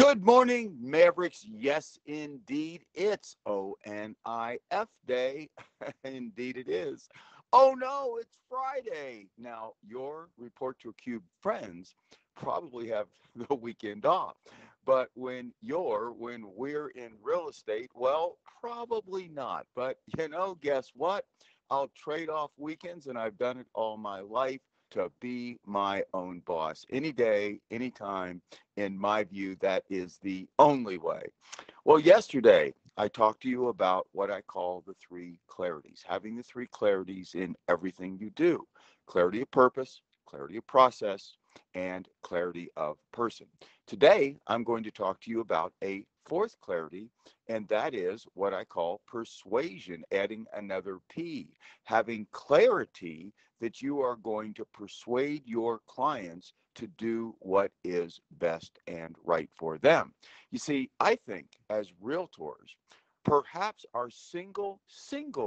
Good morning, Mavericks. Yes, indeed. It's ONIF Day. Indeed, it is. Oh no, it's Friday. Now, your Report to a Cube friends probably have the weekend off. But when we're in real estate, well, probably not. But guess what? I'll trade off weekends, and I've done it all my life to be my own boss. Any day, anytime, in my view, that is the only way. Well, yesterday, I talked to you about what I call the three clarities, having the three clarities in everything you do: clarity of purpose, clarity of process, and clarity of person. Today, I'm going to talk to you about a fourth clarity, and that is what I call persuasion, adding another P, having clarity that you are going to persuade your clients to do what is best and right for them. You see, I think as realtors, perhaps our single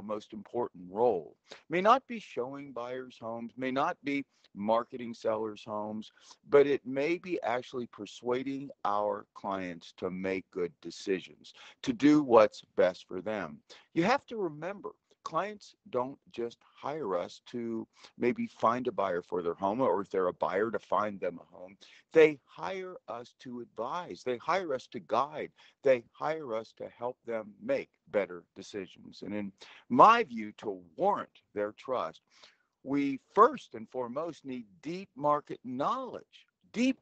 most important role may not be showing buyers homes, may not be marketing sellers homes, but it may be actually persuading our clients to make good decisions, to do what's best for them. You have to remember, clients don't just hire us to maybe find a buyer for their home, or if they're a buyer, to find them a home. They hire us to advise, they hire us to guide, they hire us to help them make better decisions. And in my view, to warrant their trust, we first and foremost need deep market knowledge to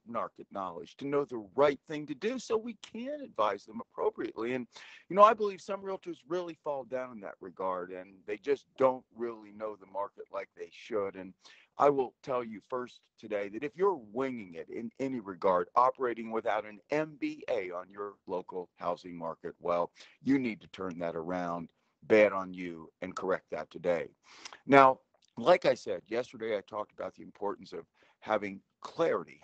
know the right thing to do so we can advise them appropriately. And, I believe some realtors really fall down in that regard, and they just don't really know the market like they should. And I will tell you first today that if you're winging it in any regard, operating without an MBA on your local housing market, well, you need to turn that around. Bad on you, and correct that today. Now, like I said, yesterday I talked about the importance of having clarity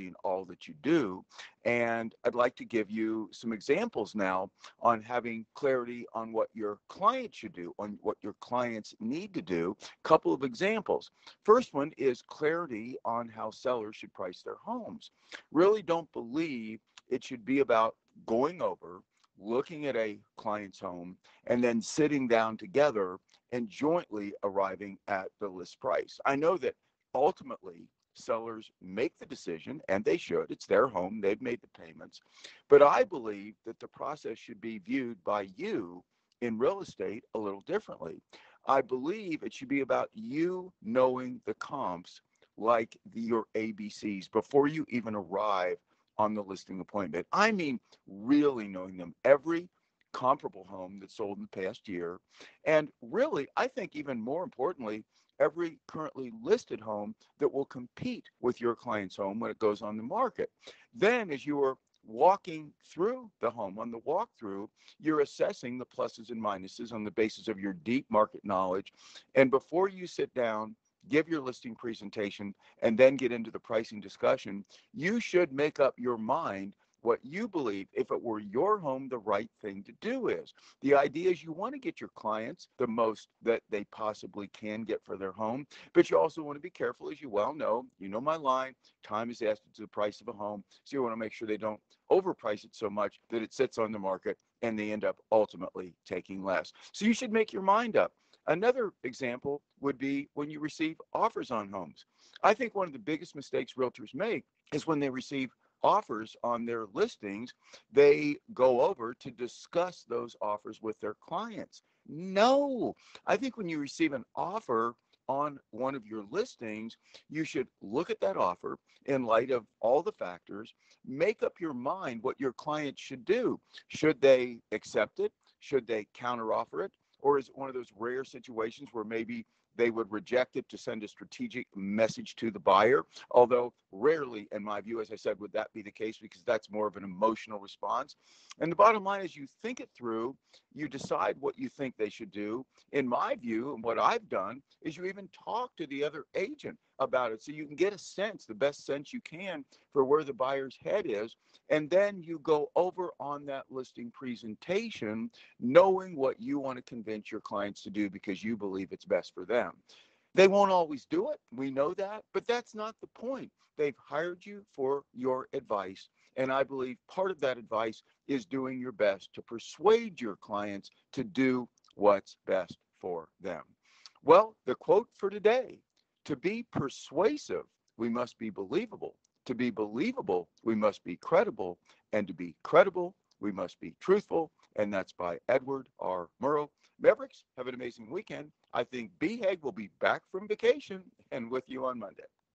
in all that you do. And I'd like to give you some examples now on having clarity on what your clients should do, on what your clients need to do. Couple of examples. First one is clarity on how sellers should price their homes. Really don't believe it should be about going over, looking at a client's home, and then sitting down together and jointly arriving at the list price. I know that ultimately sellers make the decision, and they should. It's their home, they've made the payments. But I believe that the process should be viewed by you in real estate a little differently. I believe it should be about you knowing the comps, like your ABCs, before you even arrive on the listing appointment. I mean, really knowing them. Every comparable home that's sold in the past year. And really, I think even more importantly, every currently listed home that will compete with your client's home when it goes on the market. Then, as you are walking through the home on the walkthrough, you're assessing the pluses and minuses on the basis of your deep market knowledge. And before you sit down, give your listing presentation, and then get into the pricing discussion, you should make up your mind what you believe, if it were your home, the right thing to do is. The idea is you want to get your clients the most that they possibly can get for their home, but you also want to be careful, as you well know. You know my line, time is asked to the price of a home, so you want to make sure they don't overprice it so much that it sits on the market and they end up ultimately taking less. So you should make your mind up. Another example would be when you receive offers on homes. I think one of the biggest mistakes realtors make is when they receive offers on their listings, they go over to discuss those offers with their clients. No, I think when you receive an offer on one of your listings, you should look at that offer in light of all the factors, make up your mind what your client should do. Should they accept it? Should they counteroffer it? Or is it one of those rare situations where maybe they would reject it to send a strategic message to the buyer? Although rarely, in my view, as I said, would that be the case, because that's more of an emotional response. And the bottom line is, you think it through, you decide what you think they should do. In my view, and what I've done, is you even talk to the other agent about it so you can get a sense, the best sense you can, for where the buyer's head is. And then you go over on that listing presentation knowing what you want to convince your clients to do because you believe it's best for them. They won't always do it. We know that, but that's not the point. They've hired you for your advice, And I believe part of that advice is doing your best to persuade your clients to do what's best for them. Well, the quote for today: to be persuasive, we must be believable. To be believable, we must be credible. And to be credible, we must be truthful. And that's by Edward R Murrow. Mavericks, have an amazing weekend. I think B. Hague will be back from vacation and with you on Monday.